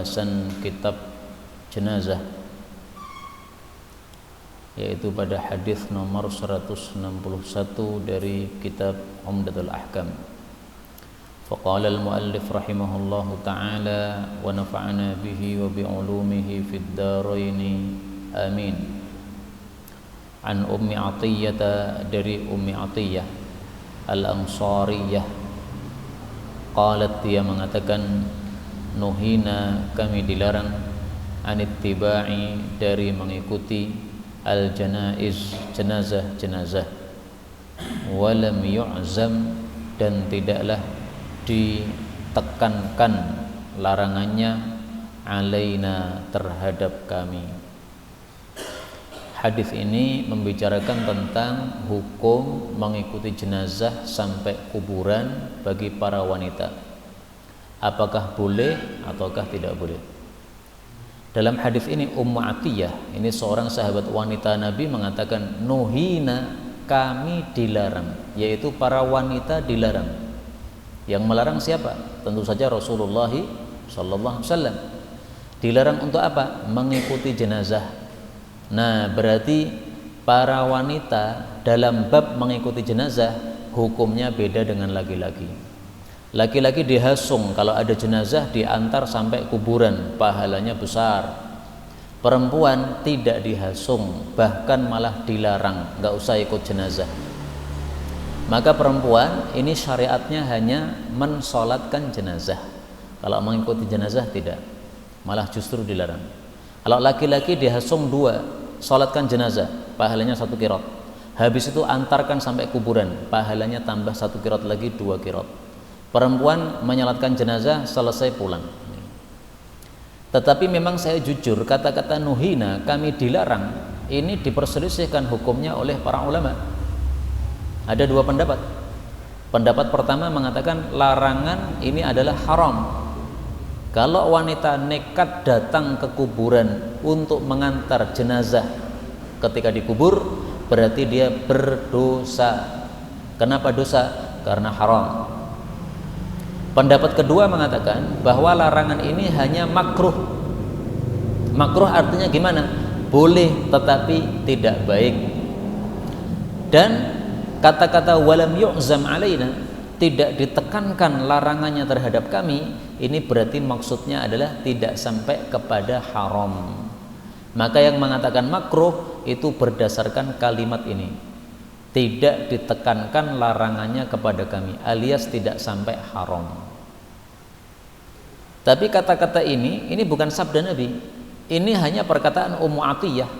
pembahasan kitab jenazah, yaitu pada hadis nomor 161 dari kitab Umdatul Ahkam. Faqala al-muallif rahimahullahu ta'ala wa nafa'ana bihi wa bi'ulumihi fid dharain amin. An Ummi Athiyyah, dari Ummi Athiyyah Al-Ansariyah, qalat, dia mengatakan, nuhina, kami dilarang, anittiba'i, dari mengikuti al-janaiz, jenazah-jenazah, walam yu'zam, dan tidaklah ditekankan larangannya, alaina, terhadap kami. Hadis ini membicarakan tentang hukum mengikuti jenazah sampai kuburan bagi para wanita. Apakah boleh ataukah tidak boleh? Dalam hadis ini Ummu Athiyyah, ini seorang sahabat wanita Nabi, mengatakan, nuhina, kami dilarang, yaitu para wanita dilarang. Yang melarang siapa? Tentu saja Rasulullah sallallahu alaihi wasallam. Dilarang untuk apa? Mengikuti jenazah. Nah, berarti para wanita dalam bab mengikuti jenazah hukumnya beda dengan laki-laki. Laki-laki dihasung kalau ada jenazah diantar sampai kuburan, pahalanya besar. Perempuan tidak dihasung, bahkan malah dilarang, nggak usah ikut jenazah. Maka perempuan ini syariatnya hanya mensolatkan jenazah. Kalau mengikuti jenazah tidak, malah justru dilarang. Kalau laki-laki dihasung dua, solatkan jenazah, pahalanya 1 qiraat. Habis itu antarkan sampai kuburan, pahalanya tambah 1 qiraat lagi, 2 qiraat. Perempuan menyolatkan jenazah, selesai pulang. Tetapi memang saya jujur, kata-kata nuhina, kami dilarang, ini diperselisihkan hukumnya oleh para ulama. Ada 2 pendapat. Pendapat pertama mengatakan larangan ini adalah haram. Kalau wanita nekat datang ke kuburan untuk mengantar jenazah ketika dikubur, berarti dia berdosa. Kenapa dosa? Karena haram. Pendapat kedua mengatakan bahwa larangan ini hanya makruh. Makruh artinya gimana? Boleh tetapi tidak baik. Dan kata-kata walam yu'zam alaina, tidak ditekankan larangannya terhadap kami, ini berarti maksudnya adalah tidak sampai kepada haram. Maka yang mengatakan makruh itu berdasarkan kalimat ini, tidak ditekankan larangannya kepada kami, alias tidak sampai haram. Tapi kata-kata ini bukan sabda Nabi, ini hanya perkataan Ummu Athiyyah.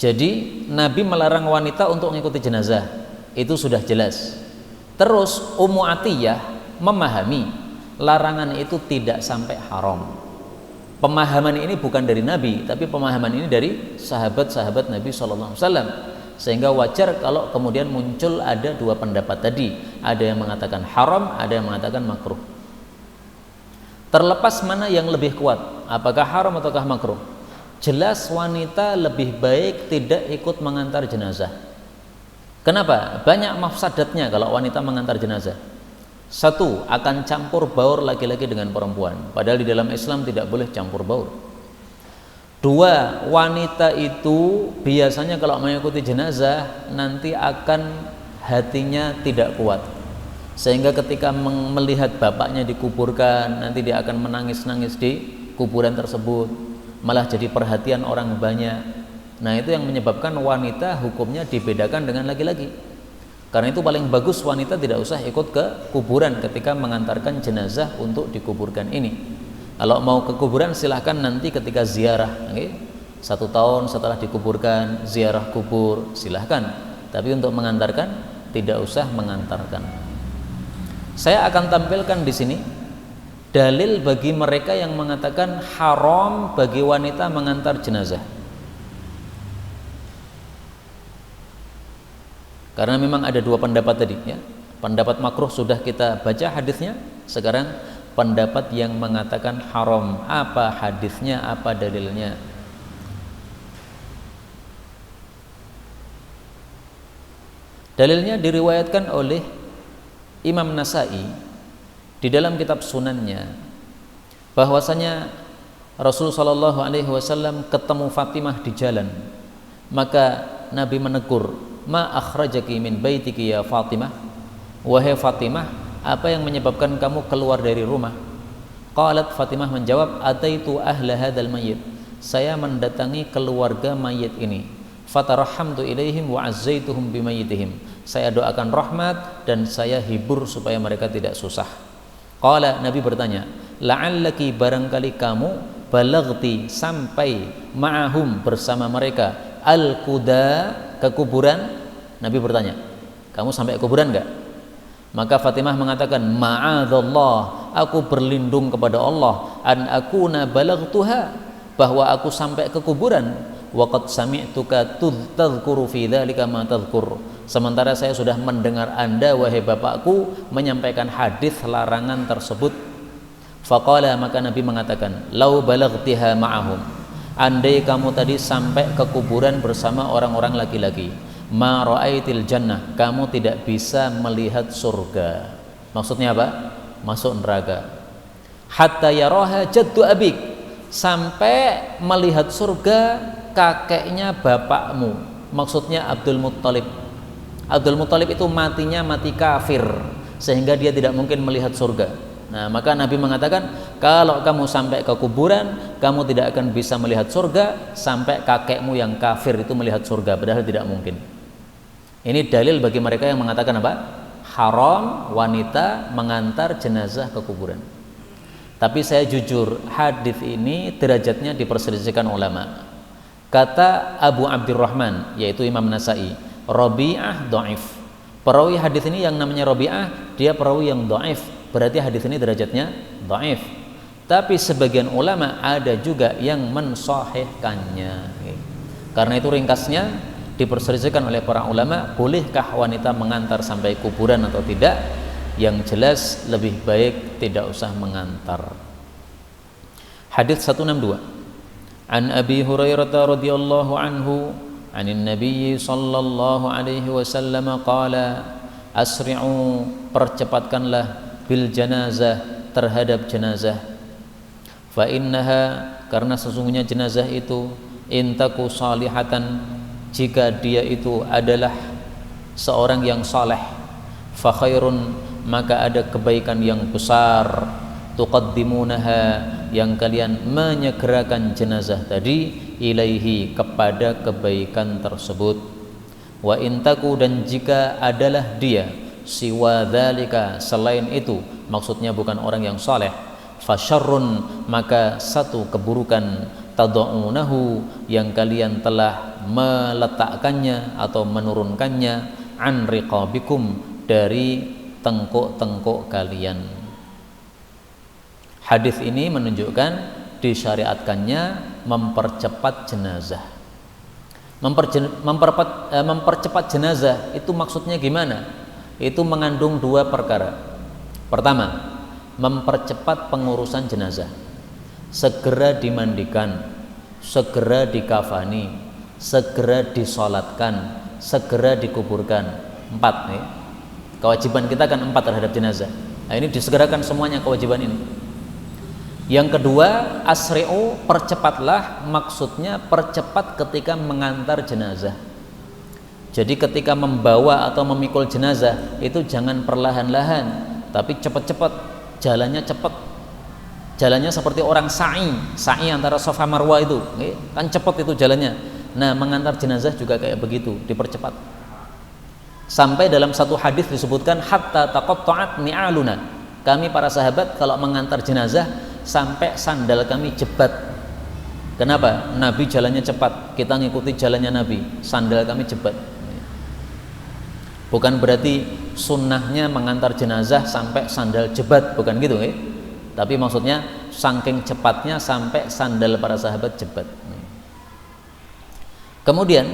Jadi Nabi melarang wanita untuk mengikuti jenazah, itu sudah jelas. Terus Ummu Athiyyah memahami larangan itu tidak sampai haram. Pemahaman ini bukan dari Nabi, tapi pemahaman ini dari sahabat-sahabat Nabi SAW. Sehingga wajar kalau kemudian muncul ada 2 pendapat tadi, ada yang mengatakan haram, ada yang mengatakan makruh. Terlepas mana yang lebih kuat, apakah haram ataukah makruh, jelas wanita lebih baik tidak ikut mengantar jenazah. Kenapa? Banyak mafsadatnya kalau wanita mengantar jenazah. 1, akan campur baur laki-laki dengan perempuan, padahal di dalam Islam tidak boleh campur baur. 2, wanita itu biasanya kalau mengikuti jenazah nanti akan hatinya tidak kuat, sehingga ketika melihat bapaknya dikuburkan, nanti dia akan menangis-nangis di kuburan tersebut, malah jadi perhatian orang banyak. Nah, itu yang menyebabkan wanita hukumnya dibedakan dengan laki-laki. Karena itu paling bagus wanita tidak usah ikut ke kuburan ketika mengantarkan jenazah untuk dikuburkan ini. Kalau mau ke kuburan silahkan nanti ketika ziarah, okay? 1 tahun setelah dikuburkan, ziarah kubur, silahkan. Tapi untuk mengantarkan tidak usah mengantarkan. Saya akan tampilkan di sini dalil bagi mereka yang mengatakan haram bagi wanita mengantar jenazah. Karena memang ada 2 pendapat tadi, ya. Pendapat makruh sudah kita baca hadisnya. Sekarang pendapat yang mengatakan haram, apa hadisnya, apa dalilnya? Dalilnya diriwayatkan oleh Imam Nasai di dalam kitab Sunannya bahwasanya Rasul sallallahu alaihi wasallam ketemu Fatimah di jalan. Maka Nabi menegur, "Ma akhrajaki min baitiki ya Fatimah?" Wahai Fatimah, apa yang menyebabkan kamu keluar dari rumah? Qalat, Fatimah menjawab, "Ataitu ahla hadzal mayyit." Saya mendatangi keluarga mayit ini. Fatarahamtu ilaihim wa azzaituhum bimayyitihim. Saya doakan rahmat dan saya hibur supaya mereka tidak susah. Qala, Nabi bertanya, "La'allaki, barangkali kamu balagti, sampai ma'ahum, bersama mereka, al-quda, ke kuburan?" Nabi bertanya, "Kamu sampai ke kuburan enggak?" Maka Fatimah mengatakan, "Ma'adzallah, aku berlindung kepada Allah, an akuna balagtuha, bahwa aku sampai ke kuburan. Wa qad sami'tuka tadhkuru fi dzalika ma tadhkur." Sementara saya sudah mendengar Anda, wahai bapakku, menyampaikan hadis larangan tersebut. Faqala, maka Nabi mengatakan, "Lau balagtiha ma'ahum." Andai kamu tadi sampai ke kuburan bersama orang-orang laki-laki, ma ra'aitil jannah, kamu tidak bisa melihat surga. Maksudnya apa? Masuk neraka. Hatta yaraha jaddu abik, sampai melihat surga kakeknya bapakmu. Maksudnya Abdul Muttalib. Abdul Muttalib itu matinya mati kafir, sehingga dia tidak mungkin melihat surga. Nah, maka Nabi mengatakan, kalau kamu sampai ke kuburan, kamu tidak akan bisa melihat surga sampai kakekmu yang kafir itu melihat surga, padahal tidak mungkin. Ini dalil bagi mereka yang mengatakan apa? Haram wanita mengantar jenazah ke kuburan. Tapi saya jujur, hadis ini derajatnya diperselisihkan ulama. Kata Abu Abdurrahman, yaitu Imam Nasai, Rabi'ah dhaif. Perawi hadis ini yang namanya Rabi'ah, dia perawi yang dhaif, berarti hadis ini derajatnya dhaif. Tapi sebagian ulama ada juga yang mensahihkannya. Karena itu ringkasnya diperselisihkan oleh para ulama, bolehkah wanita mengantar sampai kuburan atau tidak? Yang jelas lebih baik tidak usah mengantar. Hadis 162. An Abi Hurairah radhiyallahu anhu, anin Nabi sallallahu alaihi wasallam qala, asri'u, percepatkanlah, bil janazah, terhadap jenazah. Fa innaha, karena sesungguhnya jenazah itu, intaku salihatan, jika dia itu adalah seorang yang saleh, fa khairun, maka ada kebaikan yang besar, tuqaddimunaha, yang kalian menyegerakan jenazah tadi, ilaihi, kepada kebaikan tersebut. Wa intaku, dan jika adalah dia, siwa dzalika, selain itu, maksudnya bukan orang yang saleh, fasyarrun, maka satu keburukan, tad'unahu, yang kalian telah meletakkannya atau menurunkannya, an riqabikum, dari tengkuk-tengkuk kalian. Hadis ini menunjukkan disyariatkannya mempercepat jenazah. Mempercepat jenazah itu maksudnya gimana? Itu mengandung dua perkara. Pertama, mempercepat pengurusan jenazah. Segera dimandikan, segera dikafani, segera disolatkan, segera dikuburkan. 4 nih. Kewajiban kita kan 4 terhadap jenazah. Nah, ini disegerakan semuanya kewajiban ini. Yang kedua, asri'u, percepatlah, maksudnya percepat ketika mengantar jenazah. Jadi ketika membawa atau memikul jenazah itu jangan perlahan-lahan, tapi cepat-cepat, jalannya cepat. Jalannya seperti orang sa'i antara Safa Marwah itu, kan cepat itu jalannya. Nah, mengantar jenazah juga kayak begitu, dipercepat. Sampai dalam satu hadis disebutkan, hatta taqatta'at ni'aluna. Kami para sahabat kalau mengantar jenazah sampai sandal kami jebat. Kenapa? Nabi jalannya cepat, kita ngikuti jalannya Nabi, sandal kami jebat. Bukan berarti sunnahnya mengantar jenazah sampai sandal jebat, bukan gitu, tapi maksudnya saking cepatnya sampai sandal para sahabat jebat. Kemudian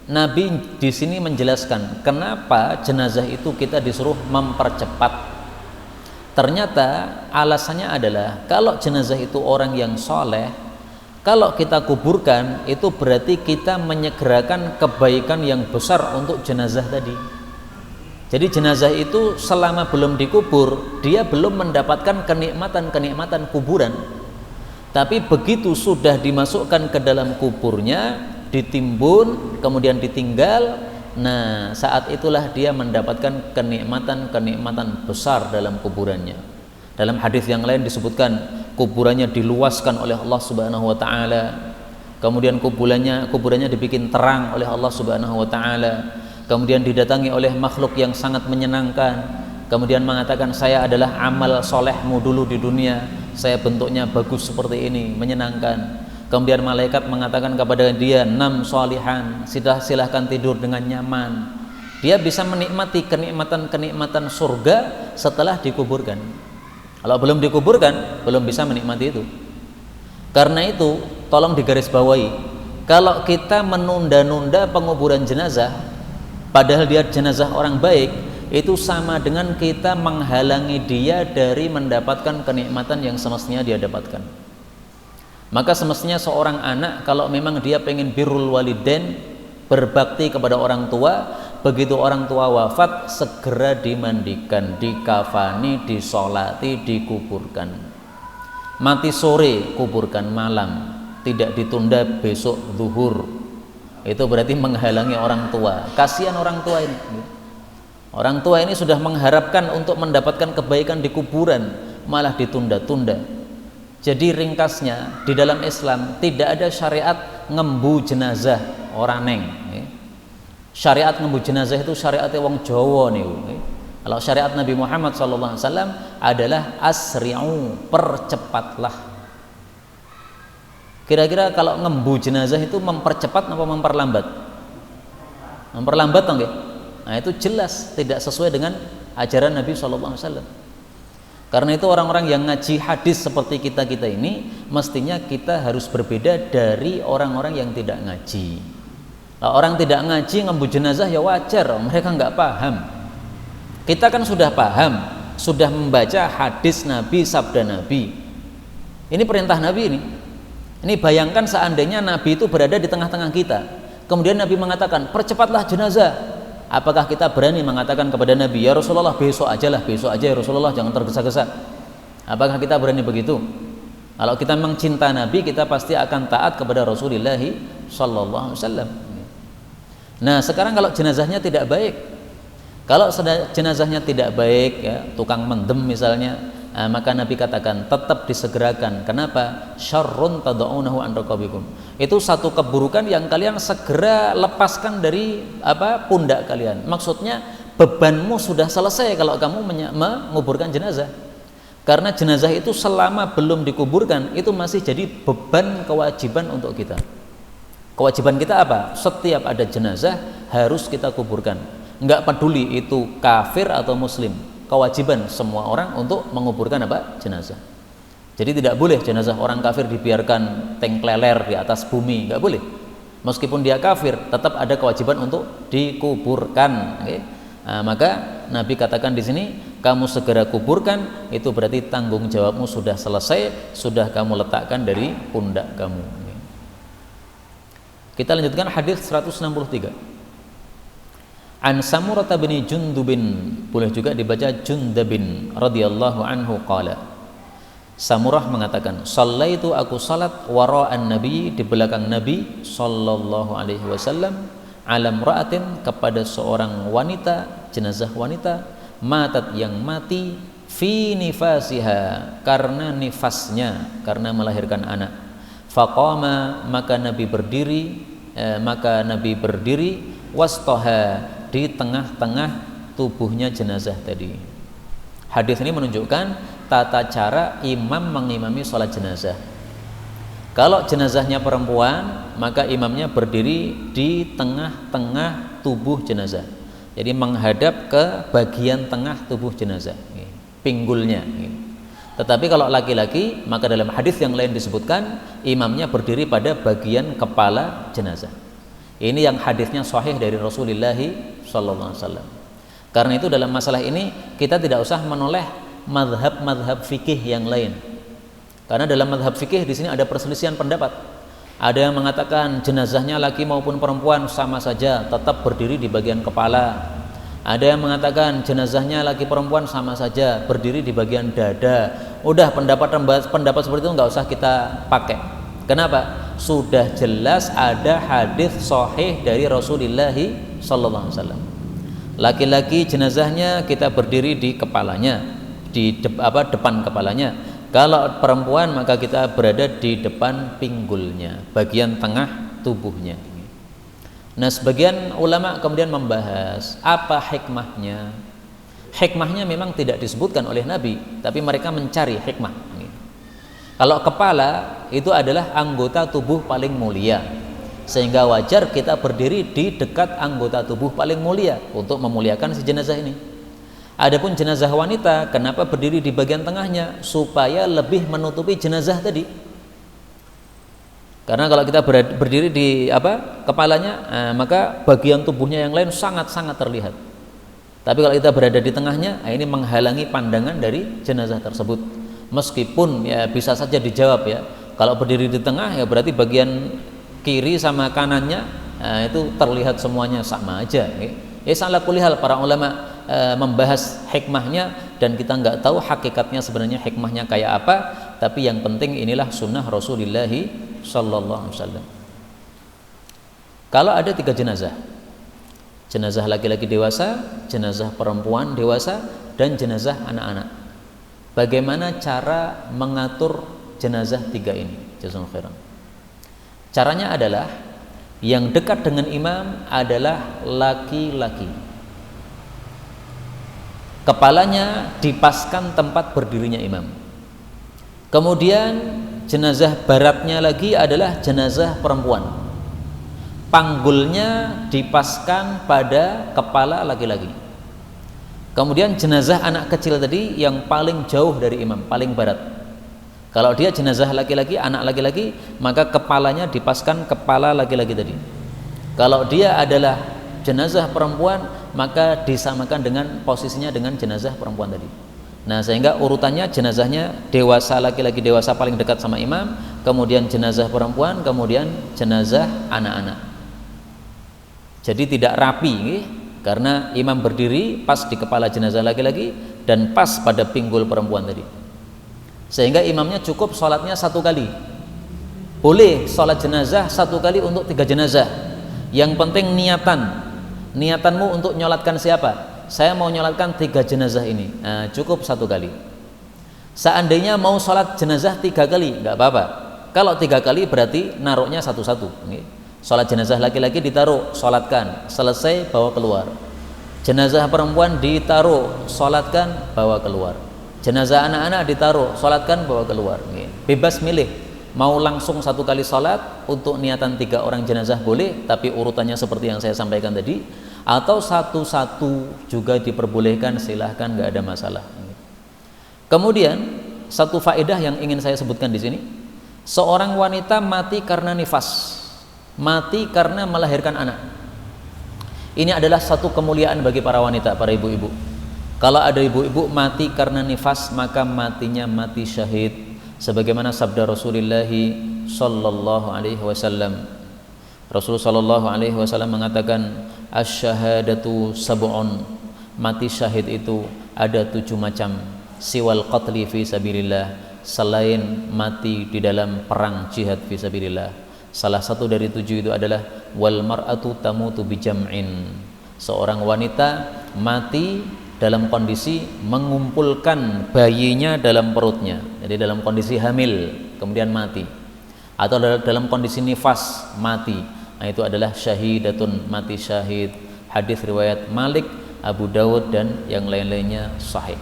Nabi di sini menjelaskan kenapa jenazah itu kita disuruh mempercepat. Ternyata alasannya adalah kalau jenazah itu orang yang soleh, kalau kita kuburkan itu berarti kita menyegerakan kebaikan yang besar untuk jenazah tadi. Jadi jenazah itu selama belum dikubur, dia belum mendapatkan kenikmatan-kenikmatan kuburan. Tapi begitu sudah dimasukkan ke dalam kuburnya, ditimbun, kemudian ditinggal, nah saat itulah dia mendapatkan kenikmatan-kenikmatan besar dalam kuburannya. Dalam hadis yang lain disebutkan kuburannya diluaskan oleh Allah Subhanahu wa taala. Kemudian kuburannya dibikin terang oleh Allah Subhanahu wa taala. Kemudian didatangi oleh makhluk yang sangat menyenangkan. Kemudian mengatakan, saya adalah amal solehmu dulu di dunia, saya bentuknya bagus seperti ini, menyenangkan. Kemudian malaikat mengatakan kepada dia, nam sholihan, silahkan tidur dengan nyaman. Dia bisa menikmati kenikmatan-kenikmatan surga setelah dikuburkan. Kalau belum dikuburkan, belum bisa menikmati itu. Karena itu tolong digarisbawahi, kalau kita menunda-nunda penguburan jenazah padahal dia jenazah orang baik, itu sama dengan kita menghalangi dia dari mendapatkan kenikmatan yang semestinya dia dapatkan. Maka semestinya seorang anak kalau memang dia pengen birrul walidain, berbakti kepada orang tua, begitu orang tua wafat segera dimandikan, dikafani, disolati, dikuburkan. Mati sore kuburkan malam, tidak ditunda besok zuhur. Itu berarti menghalangi orang tua. Kasihan orang tua ini. Orang tua ini sudah mengharapkan untuk mendapatkan kebaikan di kuburan, malah ditunda-tunda. Jadi ringkasnya, di dalam Islam tidak ada syariat ngembu jenazah orang neng. Syariat ngembu jenazah itu syariatnya wong Jawa nih. Kalau syariat Nabi Muhammad SAW adalah asri'u, percepatlah. Kira-kira kalau ngembu jenazah itu mempercepat atau memperlambat? Memperlambat toh nggih? Nah, itu jelas tidak sesuai dengan ajaran Nabi SAW. Karena itu orang-orang yang ngaji hadis seperti kita ini, mestinya kita harus berbeda dari orang-orang yang tidak ngaji. Nah, orang tidak ngaji ngembu jenazah ya wajar, mereka nggak paham. Kita kan sudah paham, sudah membaca hadis Nabi, sabda Nabi. Ini perintah Nabi ini. Ini bayangkan seandainya Nabi itu berada di tengah-tengah kita, kemudian Nabi mengatakan percepatlah jenazah. Apakah kita berani mengatakan kepada Nabi, ya Rasulullah besok aja ya Rasulullah, jangan tergesa-gesa? Apakah kita berani begitu? Kalau kita memang cinta Nabi, kita pasti akan taat kepada Rasulullah sallallahu alaihi wasallam. Nah sekarang kalau jenazahnya tidak baik, kalau jenazahnya tidak baik, ya, tukang mendem misalnya, maka Nabi katakan tetap disegerakan. Kenapa? Syarrun tad'unahu an raqabikum. Itu satu keburukan yang kalian segera lepaskan dari pundak kalian. Maksudnya bebanmu sudah selesai kalau kamu menguburkan jenazah. Karena jenazah itu selama belum dikuburkan itu masih jadi beban kewajiban untuk kita. Kewajiban kita apa? Setiap ada jenazah harus kita kuburkan. Enggak peduli itu kafir atau muslim. Kewajiban semua orang untuk menguburkan jenazah. Jadi tidak boleh jenazah orang kafir dibiarkan tengkleler di atas bumi, nggak boleh. Meskipun dia kafir, tetap ada kewajiban untuk dikuburkan. Okay? Nah, maka Nabi katakan di sini, kamu segera kuburkan, itu berarti tanggung jawabmu sudah selesai, sudah kamu letakkan dari pundak kamu. Okay? Kita lanjutkan hadis 163. An Samurah bin Jundubin, boleh juga dibaca Jundabin radhiyallahu anhu qala. Samurah mengatakan, "Shallaitu aku salat wara'an Nabi, di belakang Nabi sallallahu alaihi wasallam, alam ra'atin, kepada seorang wanita, jenazah wanita, matat yang mati, fi nifasiha, karena nifasnya, karena melahirkan anak. Faqama, maka Nabi berdiri, wastoha, di tengah-tengah tubuhnya jenazah tadi. Hadis ini menunjukkan tata cara imam mengimami sholat jenazah. Kalau jenazahnya perempuan, maka imamnya berdiri di tengah-tengah tubuh jenazah. Jadi menghadap ke bagian tengah tubuh jenazah, pinggulnya. Tetapi kalau laki-laki, maka dalam hadis yang lain disebutkan imamnya berdiri pada bagian kepala jenazah. Ini yang hadisnya sahih dari Rasulullah SAW. Karena itu dalam masalah ini kita tidak usah menoleh mazhab fikih yang lain. Karena dalam mazhab fikih di sini ada perselisihan pendapat. Ada yang mengatakan jenazahnya laki maupun perempuan sama saja, tetap berdiri di bagian kepala. Ada yang mengatakan jenazahnya laki perempuan sama saja, berdiri di bagian dada. Udah pendapat seperti itu nggak usah kita pakai. Kenapa? Sudah jelas ada hadis sahih dari Rasulullah sallallahu alaihi wasallam. Laki-laki jenazahnya kita berdiri di kepalanya, di depan kepalanya. Kalau perempuan maka kita berada di depan pinggulnya, bagian tengah tubuhnya. Nah, sebagian ulama kemudian membahas apa hikmahnya. Hikmahnya memang tidak disebutkan oleh Nabi, tapi mereka mencari hikmah. Kalau kepala itu adalah anggota tubuh paling mulia, sehingga wajar kita berdiri di dekat anggota tubuh paling mulia untuk memuliakan si jenazah ini. Adapun jenazah wanita, kenapa berdiri di bagian tengahnya? Supaya lebih menutupi jenazah tadi. Karena kalau kita berdiri di kepalanya, maka bagian tubuhnya yang lain sangat-sangat terlihat. Tapi kalau kita berada di tengahnya, ini menghalangi pandangan dari jenazah tersebut. Meskipun ya bisa saja dijawab ya, kalau berdiri di tengah ya berarti bagian kiri sama kanannya itu terlihat semuanya sama aja. Ya salah kulihal para ulama membahas hikmahnya, dan kita nggak tahu hakikatnya sebenarnya hikmahnya kayak apa. Tapi yang penting inilah sunnah Rasulullah sallallahu alaihi wasallam. Kalau ada 3 jenazah, jenazah laki-laki dewasa, jenazah perempuan dewasa, dan jenazah anak-anak, bagaimana cara mengatur jenazah 3 ini? Jazakumullah khairan. Caranya adalah yang dekat dengan imam adalah laki-laki, kepalanya dipaskan tempat berdirinya imam. Kemudian jenazah baratnya lagi adalah jenazah perempuan, panggulnya dipaskan pada kepala laki-laki. Kemudian jenazah anak kecil tadi yang paling jauh dari imam, paling barat. Kalau dia jenazah laki-laki, anak laki-laki, maka kepalanya dipaskan kepala laki-laki tadi. Kalau dia adalah jenazah perempuan, maka disamakan dengan posisinya dengan jenazah perempuan tadi. Nah, sehingga urutannya jenazahnya dewasa laki-laki dewasa paling dekat sama imam, kemudian jenazah perempuan, kemudian jenazah anak-anak. Jadi tidak rapi, karena imam berdiri pas di kepala jenazah laki-laki dan pas pada pinggul perempuan tadi. Sehingga imamnya cukup sholatnya 1 kali. Boleh sholat jenazah 1 kali untuk 3 jenazah. Yang penting niatanmu untuk nyolatkan siapa? Saya mau nyolatkan 3 jenazah ini. Nah, cukup 1 kali. Seandainya mau sholat jenazah 3 kali, nggak apa-apa. Kalau 3 kali berarti naruhnya satu-satu. Sholat jenazah laki-laki ditaruh, sholatkan, selesai bawa keluar. Jenazah perempuan ditaruh, sholatkan, bawa keluar. Jenazah anak-anak ditaruh, sholatkan, bawa keluar. Bebas milih. Mau langsung 1 kali sholat untuk niatan 3 orang jenazah boleh, tapi urutannya seperti yang saya sampaikan tadi. Atau satu-satu juga diperbolehkan, silahkan, nggak ada masalah. Kemudian satu faedah yang ingin saya sebutkan di sini, seorang wanita mati karena nifas, mati karena melahirkan anak. Ini adalah satu kemuliaan bagi para wanita, para ibu-ibu. Kalau ada ibu-ibu mati karena nifas, maka matinya mati syahid, sebagaimana sabda Rasulullah sallallahu alaihi wasallam. Rasulullah sallallahu alaihi wasallam mengatakan, asy-syahadatu sab'un, mati syahid itu ada 7 macam, siwal qatli fi sabilillah, selain mati di dalam perang jihad fi sabilillah. Salah satu dari 7 itu adalah wal mar'atu tamutu bijam'in, seorang wanita mati dalam kondisi mengumpulkan bayinya dalam perutnya, jadi dalam kondisi hamil kemudian mati, atau dalam kondisi nifas mati. Nah, itu adalah syahidatun, mati syahid. Hadis riwayat Malik, Abu Dawud, dan yang lain-lainnya sahih.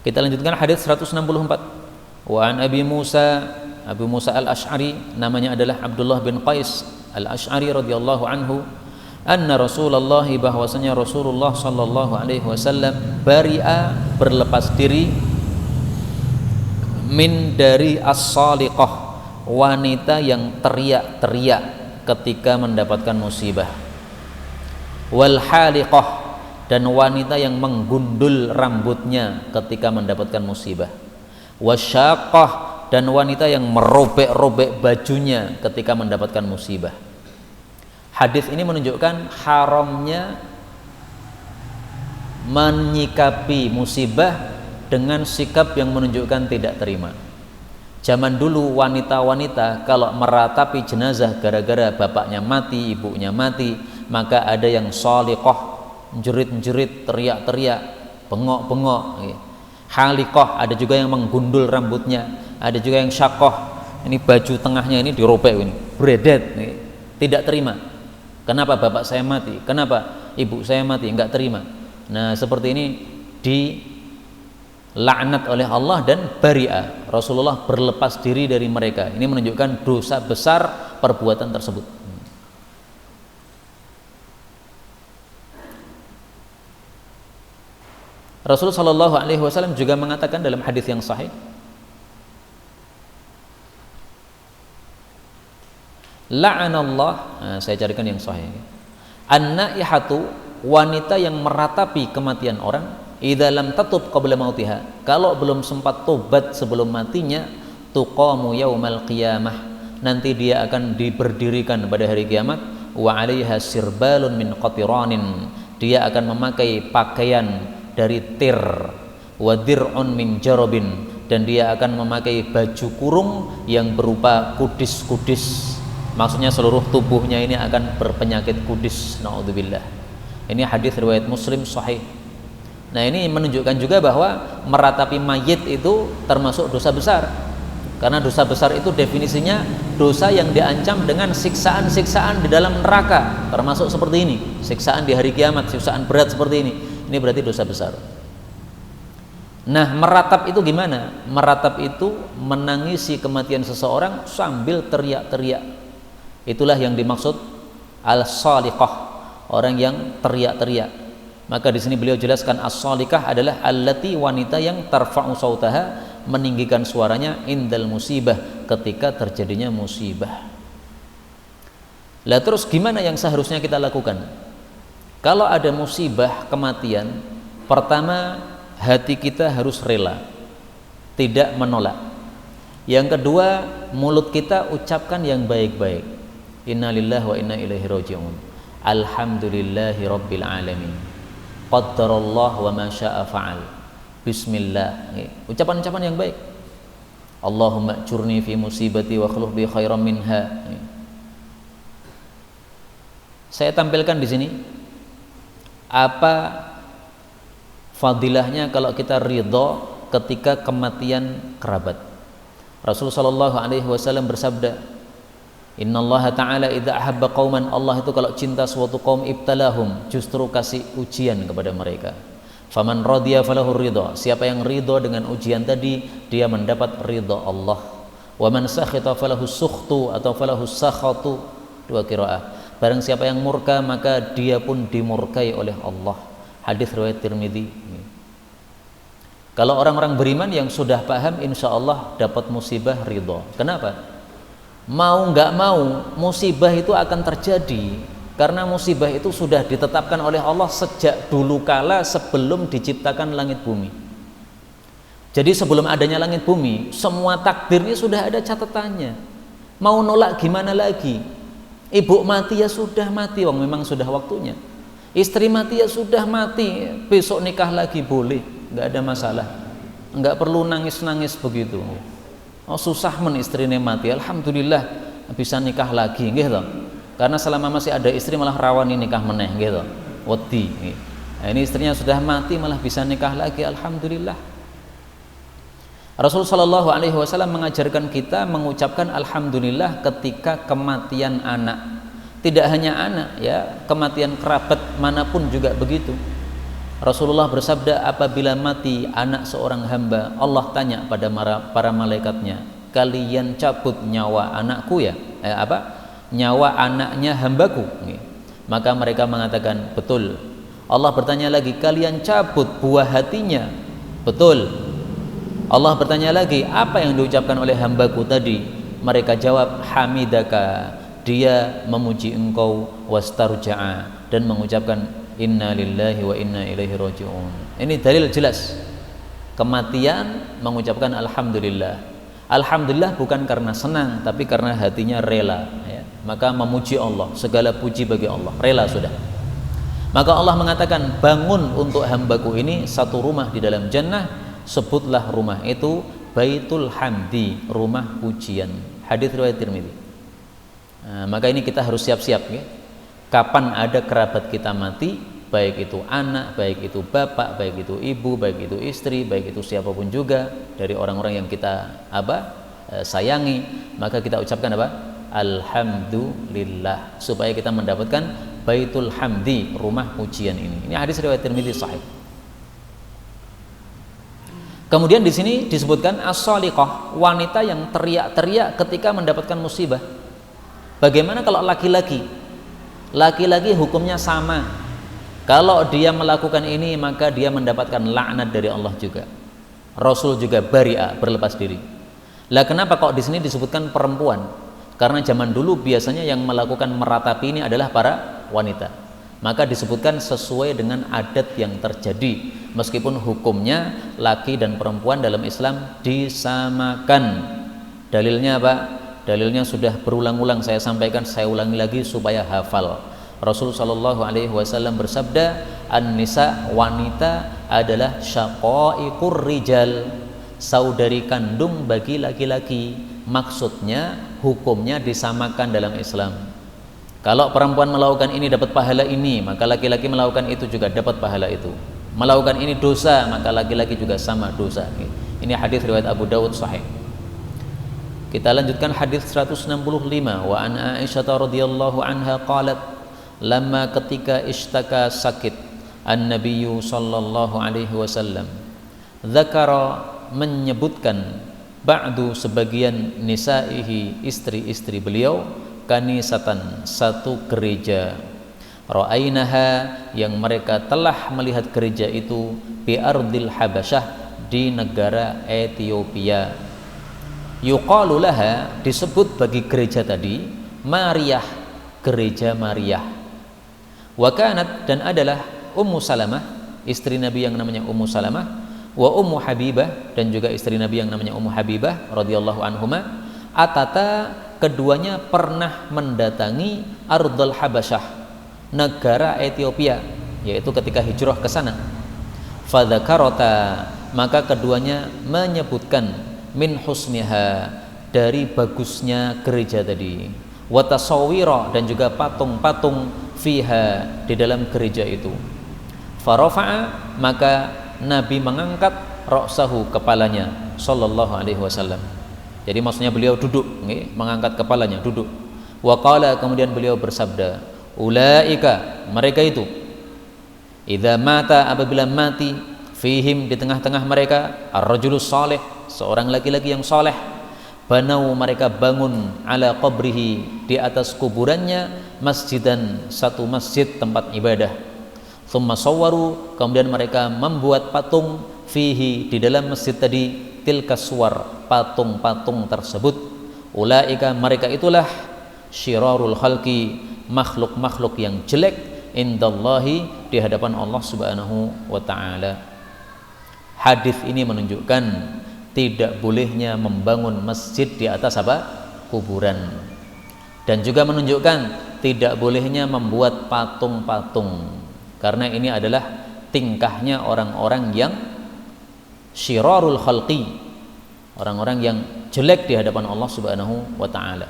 Kita lanjutkan hadis 164. Wa an Abi Musa al-Asy'ari, namanya adalah Abdullah bin Qais al-Asy'ari radhiyallahu anhu, anna Rasulullah, bahwasanya Rasulullah sallallahu alaihi wasallam bari'a, berlepas diri, min dari as-saliqah, wanita yang teriak-teriak ketika mendapatkan musibah, wal haliqah, dan wanita yang menggundul rambutnya ketika mendapatkan musibah, wasyaqah, dan wanita yang merobek-robek bajunya ketika mendapatkan musibah. Hadis ini menunjukkan haramnya menyikapi musibah dengan sikap yang menunjukkan tidak terima. Zaman dulu wanita-wanita kalau meratapi jenazah gara-gara bapaknya mati, ibunya mati, maka ada yang shaliqah, jerit-jerit, teriak-teriak, bengok-bengok. Haliqah, ada juga yang menggundul rambutnya, ada juga yang syakoh, ini baju tengahnya ini dirobek ini, bredet, tidak terima. Kenapa bapak saya mati? Kenapa ibu saya mati? Enggak terima. Nah, seperti ini dilaknat oleh Allah dan bari'ah. Rasulullah berlepas diri dari mereka. Ini menunjukkan dosa besar perbuatan tersebut. Rasulullah Shallallahu Alaihi Wasallam juga mengatakan dalam hadis yang sahih, la'anallah, saya carikan yang sahih, an-naihatu, wanita yang meratapi kematian orang, idza lam tatub qabla mautiha, kalau belum sempat tobat sebelum matinya, tuqamu yaumal qiyamah, nanti dia akan diberdirikan pada hari kiamat, wa 'alaiha sirbalun min qatiranin, dia akan memakai pakaian dari tir, wa dir'un min jarabin, dan dia akan memakai baju kurung yang berupa kudis-kudis. Maksudnya seluruh tubuhnya ini akan berpenyakit kudis, naudzubillah. Ini hadis riwayat Muslim sahih. Nah, ini menunjukkan juga bahwa meratapi mayit itu termasuk dosa besar. Karena dosa besar itu definisinya dosa yang diancam dengan siksaan-siksaan di dalam neraka, termasuk seperti ini, siksaan di hari kiamat, siksaan berat seperti ini. Ini berarti dosa besar. Nah, meratap itu gimana? Meratap itu menangisi kematian seseorang sambil teriak-teriak. Itulah yang dimaksud al-shaliqah, orang yang teriak-teriak. Maka di sini beliau jelaskan as-shaliqah adalah allati, wanita yang tarfa'u sautaha, meninggikan suaranya indal musibah, ketika terjadinya musibah. Lah terus gimana yang seharusnya kita lakukan? Kalau ada musibah kematian, pertama hati kita harus rela, tidak menolak. Yang kedua, mulut kita ucapkan yang baik-baik. Innalillahi wa inna ilaihi raji'un. Alhamdulillahi rabbil alamin. Qaddarallah wa ma syaa fa'al. Bismillah. Ucapan-ucapan yang baik. Allahumma ajurni fi musibati wa khuluf bi khairan minha. Saya tampilkan di sini apa fadilahnya kalau kita ridho ketika kematian kerabat. Rasulullah Shallallahu Alaihi Wasallam bersabda, Innallaha ta'ala idza ahabba qauman, Allah itu kalau cinta suatu kaum ibtalahum, justru kasih ujian kepada mereka. Faman radiya falahu ridha, siapa yang ridho dengan ujian tadi, dia mendapat ridha Allah. Wa man sakhita falahu sukhtu atau falahu sakhatu, dua qiraah. Barang siapa yang murka, maka dia pun dimurkai oleh Allah. Hadis riwayat Tirmidzi. Kalau orang-orang beriman yang sudah paham, insya Allah dapat musibah ridho. Kenapa? Mau nggak mau musibah itu akan terjadi, karena musibah itu sudah ditetapkan oleh Allah sejak dulu kala sebelum diciptakan langit bumi. Jadi sebelum adanya langit bumi, semua takdirnya sudah ada catatannya. Mau nolak gimana lagi? Ibu mati ya sudah mati, wong memang sudah waktunya. Istri mati ya sudah mati, besok nikah lagi boleh, nggak ada masalah, nggak perlu nangis-nangis begitu. Oh, susah men istrinya mati, alhamdulillah bisa nikah lagi gitu. Karena selama masih ada istri malah rawan nikah meneh gitu. Wedi. Nah, ini istrinya sudah mati malah bisa nikah lagi, alhamdulillah. Rasulullah Shallallahu Alaihi Wasallam mengajarkan kita mengucapkan alhamdulillah ketika kematian anak. Tidak hanya anak ya, kematian kerabat manapun juga begitu. Rasulullah bersabda, apabila mati anak seorang hamba, Allah tanya pada para malaikatnya, kalian cabut nyawa anakku ya? Nyawa anaknya hambaku? Maka mereka mengatakan, betul. Allah bertanya lagi, kalian cabut buah hatinya? Betul. Allah bertanya lagi, apa yang diucapkan oleh hambaku tadi? Mereka jawab, hamidaka, dia memuji engkau, wastarja'a, dan mengucapkan inna lillahi wa inna ilaihi raji'un. Ini dalil jelas kematian mengucapkan alhamdulillah. Alhamdulillah bukan karena senang, tapi karena hatinya rela, ya. Maka memuji Allah, segala puji bagi Allah, rela sudah. Maka Allah mengatakan, bangun untuk hambaku ini satu rumah di dalam jannah, sebutlah rumah itu Baitul Hamdi, rumah pujian. Hadis riwayat Tirmidzi. Nah, maka ini kita harus siap-siap, ya. Kapan ada kerabat kita mati, baik itu anak, baik itu bapak, baik itu ibu, baik itu istri, baik itu siapapun juga dari orang-orang yang kita sayangi, maka kita ucapkan apa? Alhamdulillah, supaya kita mendapatkan Baitul Hamdi, rumah pujian ini. Ini hadis riwayat Tirmidzi sahih. Kemudian di sini disebutkan as-shaliqah, wanita yang teriak-teriak ketika mendapatkan musibah. Bagaimana kalau laki-laki? Laki-laki hukumnya sama. Kalau dia melakukan ini, maka dia mendapatkan laknat dari Allah juga. Rasul juga bari'ah, berlepas diri. Lah kenapa kok di sini disebutkan perempuan? Karena zaman dulu biasanya yang melakukan meratapi ini adalah para wanita. Maka disebutkan sesuai dengan adat yang terjadi, meskipun hukumnya laki dan perempuan dalam Islam disamakan. Dalilnya apa? Dalilnya sudah berulang-ulang saya sampaikan, saya ulangi lagi supaya hafal. Rasul sallallahu alaihi wasallam bersabda, an-nisa, wanita adalah syaqaiqur rijal, saudari kandung bagi laki-laki. Maksudnya hukumnya disamakan dalam Islam. Kalau perempuan melakukan ini dapat pahala ini, maka laki-laki melakukan itu juga dapat pahala itu. Melakukan ini dosa, maka laki-laki juga sama dosa. Ini hadis riwayat Abu Dawud sahih. Kita lanjutkan hadis 165. Wa an Aisyah radhiyallahu anha qalat, lamma ketika ishtaka sakit an-nabiyyu sallallahu alaihi wasallam, dzakara menyebutkan ba'du sebagian nisaihi, istri-istri beliau, kanisatan, satu gereja, ra'ainaha, yang mereka telah melihat gereja itu, bi ardil Habasyah, di negara Ethiopia. Yuqalu laha, disebut bagi gereja tadi Mariyah, gereja Mariyah. Wa kanat, dan adalah Ummu Salamah, istri Nabi yang namanya Ummu Salamah, wa Ummu Habibah, dan juga istri Nabi yang namanya Ummu Habibah radhiyallahu anhuma, atata, keduanya pernah mendatangi Ardul Habasyah, negara Ethiopia, yaitu ketika hijrah ke sana. Fadzakarata, maka keduanya menyebutkan min husniha, dari bagusnya gereja tadi, wa tasawwira, dan juga patung-patung fiha, di dalam gereja itu. Farafa'a, maka Nabi mengangkat ra'sahu, kepalanya, sallallahu alaihi wasallam. Jadi maksudnya beliau duduk, mengangkat kepalanya, duduk. Wa qala, kemudian beliau bersabda, ulaika, mereka itu, idza mata, apabila mati, fihim, di tengah-tengah mereka, ar-rajulus salih, seorang laki-laki yang saleh, banau, mereka bangun, ala qabrihi, di atas kuburannya, masjidan, satu masjid tempat ibadah. Thumma sawwaru, kemudian mereka membuat patung, fihi, di dalam masjid tadi, tilka suwar, patung-patung tersebut. Ulaika, mereka itulah syirarul khalqi, makhluk-makhluk yang jelek, indallahi, di hadapan Allah subhanahu wa ta'ala. Hadis ini menunjukkan tidak bolehnya membangun masjid di atas apa? Kuburan. Dan juga menunjukkan tidak bolehnya membuat patung-patung, karena ini adalah tingkahnya orang-orang yang syirarul khalqi, orang-orang yang jelek di hadapan Allah subhanahu wa ta'ala.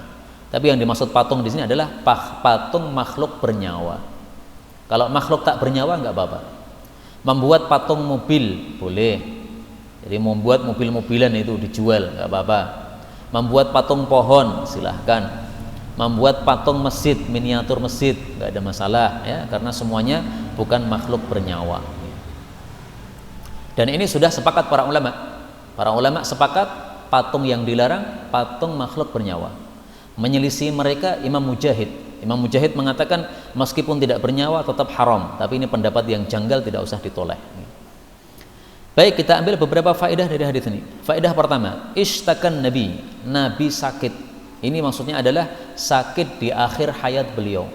Tapi yang dimaksud patung di sini adalah patung makhluk bernyawa. Kalau makhluk tak bernyawa nggak apa-apa. Membuat patung mobil boleh, jadi membuat mobil-mobilan itu dijual nggak apa-apa. Membuat patung pohon silahkan. Membuat patung masjid, miniatur masjid, nggak ada masalah, ya, karena semuanya bukan makhluk bernyawa. Dan ini sudah sepakat para ulama. Para ulama sepakat patung yang dilarang patung makhluk bernyawa. Menyelisih mereka Imam Mujahid. Imam Mujahid mengatakan meskipun tidak bernyawa tetap haram, tapi ini pendapat yang janggal, tidak usah ditoleh. Baik, kita ambil beberapa faedah dari hadis ini. Faedah pertama, ishtakan Nabi, Nabi sakit. Ini maksudnya adalah sakit di akhir hayat beliau.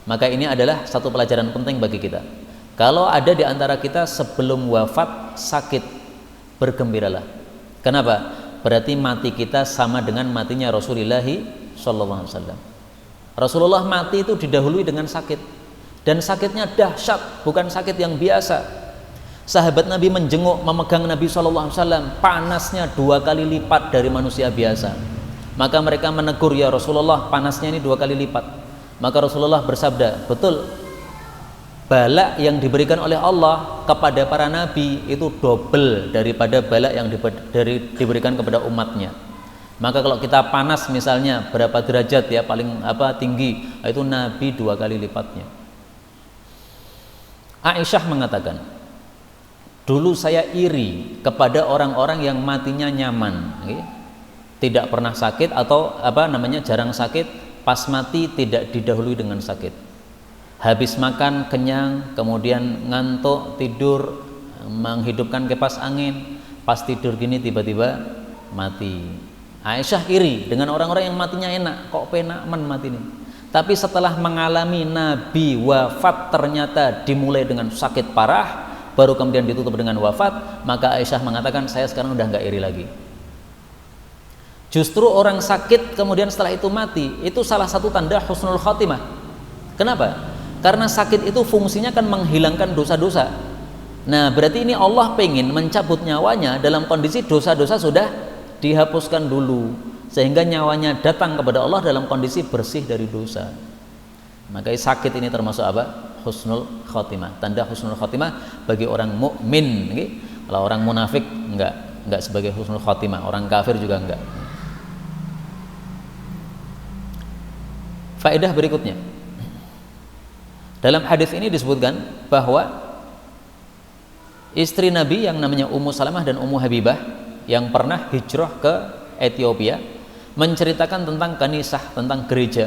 Maka ini adalah satu pelajaran penting bagi kita. Kalau ada di antara kita sebelum wafat sakit, bergembiralah. Kenapa? berarti mati kita sama dengan matinya Rasulullah sallallahu alaihi wasallam. Rasulullah mati itu didahului dengan sakit, dan sakitnya dahsyat, bukan sakit yang biasa. Sahabat Nabi menjenguk, memegang Nabi sallallahu alaihi wasallam, panasnya 2 kali lipat dari manusia biasa. Maka mereka menegur, ya Rasulullah, panasnya ini 2 kali lipat. Maka Rasulullah bersabda, betul, bala yang diberikan oleh Allah kepada para nabi itu double daripada bala yang diberikan kepada umatnya. Maka kalau kita panas misalnya berapa derajat ya paling tinggi, itu Nabi 2 kali lipatnya. Aisyah mengatakan, dulu saya iri kepada orang-orang yang matinya nyaman, tidak pernah sakit atau jarang sakit, pas mati tidak didahului dengan sakit. Habis makan kenyang, kemudian ngantuk tidur, menghidupkan kipas angin, pas tidur gini tiba-tiba mati. Aisyah iri dengan orang-orang yang matinya enak, kok penaman mati ini. Tapi setelah mengalami Nabi wafat ternyata dimulai dengan sakit parah, baru kemudian ditutup dengan wafat, maka Aisyah mengatakan, saya sekarang udah nggak iri lagi. Justru orang sakit kemudian setelah itu mati, itu salah satu tanda husnul khotimah. Kenapa? Karena sakit itu fungsinya kan menghilangkan dosa-dosa. Nah, berarti ini Allah pengen mencabut nyawanya dalam kondisi dosa-dosa sudah dihapuskan dulu, sehingga nyawanya datang kepada Allah dalam kondisi bersih dari dosa. Maka sakit ini termasuk apa? Husnul khotimah, tanda husnul khotimah bagi orang mukmin. Kalau orang munafik enggak sebagai husnul khotimah, orang kafir juga enggak. Faedah berikutnya, dalam hadis ini disebutkan bahwa istri Nabi yang namanya Ummu Salamah dan Ummu Habibah yang pernah hijrah ke Ethiopia menceritakan tentang kanisah, tentang gereja.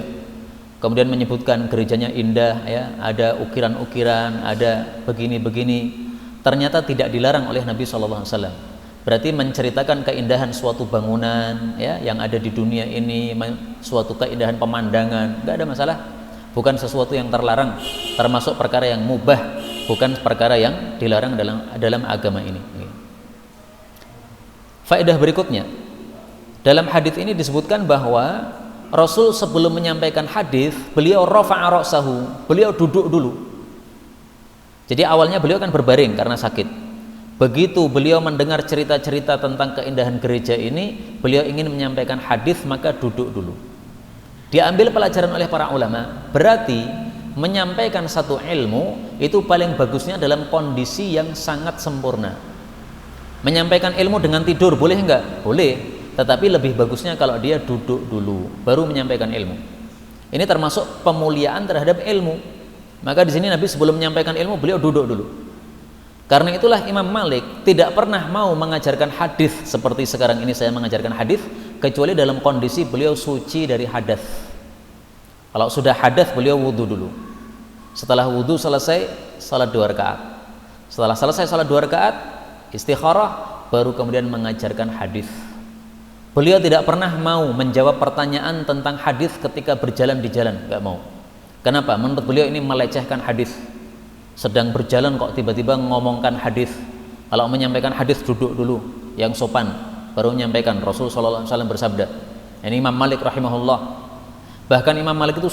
Kemudian menyebutkan gerejanya indah, ya, ada ukiran-ukiran, ada begini-begini. Ternyata tidak dilarang oleh Nabi SAW. Berarti menceritakan keindahan suatu bangunan, ya, yang ada di dunia ini, suatu keindahan pemandangan, nggak ada masalah. Bukan sesuatu yang terlarang, termasuk perkara yang mubah, bukan perkara yang dilarang dalam agama ini. Faedah berikutnya, dalam hadis ini disebutkan bahwa Rasul sebelum menyampaikan hadis, beliau rafa'a ra'sahu, beliau duduk dulu. Jadi awalnya beliau kan berbaring karena sakit. Begitu beliau mendengar cerita-cerita tentang keindahan gereja ini, beliau ingin menyampaikan hadis, maka duduk dulu. Diambil pelajaran oleh para ulama, berarti menyampaikan satu ilmu itu paling bagusnya dalam kondisi yang sangat sempurna. Menyampaikan ilmu dengan tidur boleh enggak? Boleh, tetapi lebih bagusnya kalau dia duduk dulu baru menyampaikan ilmu. Ini termasuk pemuliaan terhadap ilmu. Maka di sini Nabi sebelum menyampaikan ilmu beliau duduk dulu. Karena itulah Imam Malik tidak pernah mau mengajarkan hadis seperti sekarang ini saya mengajarkan hadis, kecuali dalam kondisi beliau suci dari hadas. Kalau sudah hadas beliau wudu dulu. Setelah wudu selesai salat 2 rakaat. Setelah selesai salat 2 rakaat istikharah, baru kemudian mengajarkan hadis. Beliau tidak pernah mau menjawab pertanyaan tentang hadis ketika berjalan di jalan, nggak mau. Kenapa? Menurut beliau ini melecehkan hadis. Sedang berjalan kok tiba-tiba ngomongkan hadis. Kalau menyampaikan hadis duduk dulu, yang sopan, baru menyampaikan. Rasul SAW bersabda. Ini Imam Malik rahimahullah. Bahkan Imam Malik itu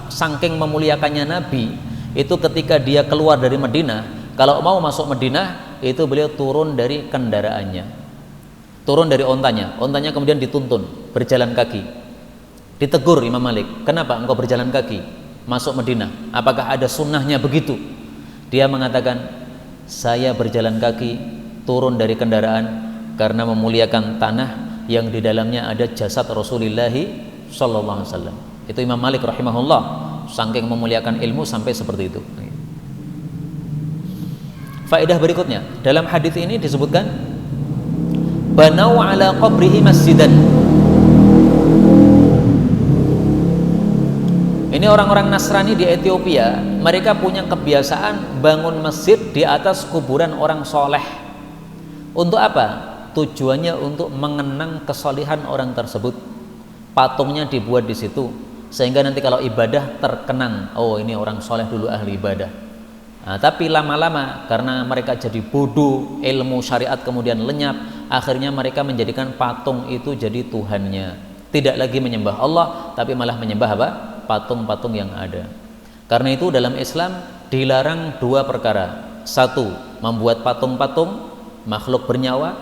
saking memuliakannya Nabi, itu ketika dia keluar dari Madinah, kalau mau masuk Madinah itu beliau turun dari kendaraannya, turun dari ontanya kemudian dituntun berjalan kaki. Ditegur Imam Malik, kenapa engkau berjalan kaki masuk Madinah? Apakah ada sunnahnya begitu? Dia mengatakan, saya berjalan kaki turun dari kendaraan karena memuliakan tanah yang di dalamnya ada jasad Rasulullah SAW. Itu Imam Malik rahimahullah, saking memuliakan ilmu sampai seperti itu. Faedah berikutnya, dalam hadis ini disebutkan banau ala qabrihi masjidan. Ini orang-orang Nasrani di Ethiopia, mereka punya kebiasaan bangun masjid di atas kuburan orang soleh. Untuk apa? Tujuannya untuk mengenang kesolihan orang tersebut. Patungnya dibuat di situ, sehingga nanti kalau ibadah terkenang, oh ini orang soleh dulu ahli ibadah. Nah, tapi lama-lama karena mereka jadi bodoh, ilmu syariat kemudian lenyap, akhirnya mereka menjadikan patung itu jadi Tuhannya. Tidak lagi menyembah Allah, tapi malah menyembah apa? Patung-patung yang ada. Karena itu dalam Islam dilarang dua perkara. Satu, membuat patung-patung makhluk bernyawa,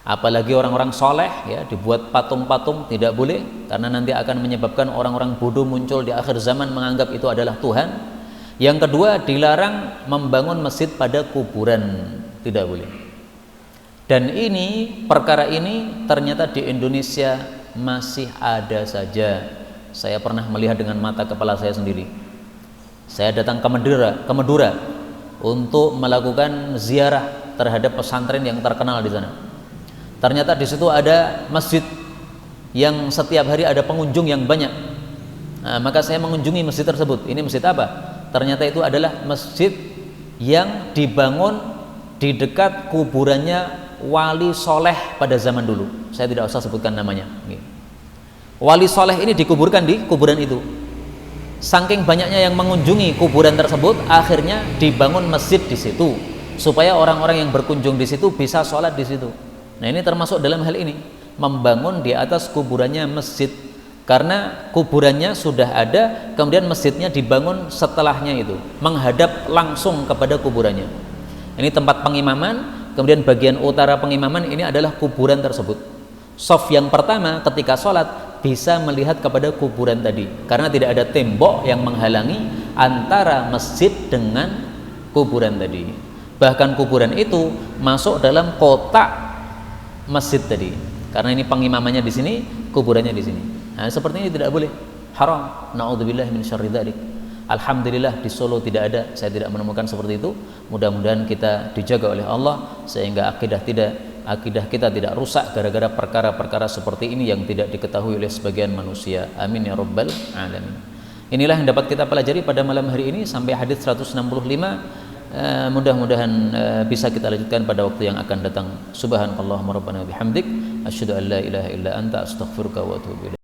apalagi orang-orang soleh ya, dibuat patung-patung tidak boleh, karena nanti akan menyebabkan orang-orang bodoh muncul di akhir zaman menganggap itu adalah Tuhan. Yang kedua, dilarang membangun masjid pada kuburan, tidak boleh. Dan ini, perkara ini ternyata di Indonesia masih ada saja. Saya pernah melihat dengan mata kepala saya sendiri. Saya datang ke Madura untuk melakukan ziarah terhadap pesantren yang terkenal di sana. Ternyata di situ ada masjid yang setiap hari ada pengunjung yang banyak. Nah, maka saya mengunjungi masjid tersebut. Ini masjid apa? Ternyata itu adalah masjid yang dibangun di dekat kuburannya wali soleh pada zaman dulu. Saya tidak usah sebutkan namanya. Wali soleh ini dikuburkan di kuburan itu. Saking banyaknya yang mengunjungi kuburan tersebut, akhirnya dibangun masjid di situ supaya orang-orang yang berkunjung di situ bisa sholat di situ. Nah, ini termasuk dalam hal ini, membangun di atas kuburannya masjid, karena kuburannya sudah ada, kemudian masjidnya dibangun setelahnya itu, menghadap langsung kepada kuburannya. Ini tempat pengimaman, kemudian bagian utara pengimaman ini adalah kuburan tersebut. Shaf yang pertama ketika sholat bisa melihat kepada kuburan tadi, karena tidak ada tembok yang menghalangi antara masjid dengan kuburan tadi. Bahkan kuburan itu masuk dalam kotak masjid tadi, karena ini pengimamannya di sini, kuburannya di sini. Nah, seperti ini tidak boleh, haram. Na'udzubillah min syarri dzalik. Alhamdulillah di Solo tidak ada, saya tidak menemukan seperti itu. Mudah-mudahan kita dijaga oleh Allah sehingga akidah kita tidak rusak gara-gara perkara-perkara seperti ini yang tidak diketahui oleh sebagian manusia. Amin ya rabbal alamin. Inilah yang dapat kita pelajari pada malam hari ini sampai hadis 165. Mudah-mudahan bisa kita lanjutkan pada waktu yang akan datang. Subhanakallahumma rabbana bihamdik asyhadu an la ilaha illa anta astaghfiruka wa atubu ilaik.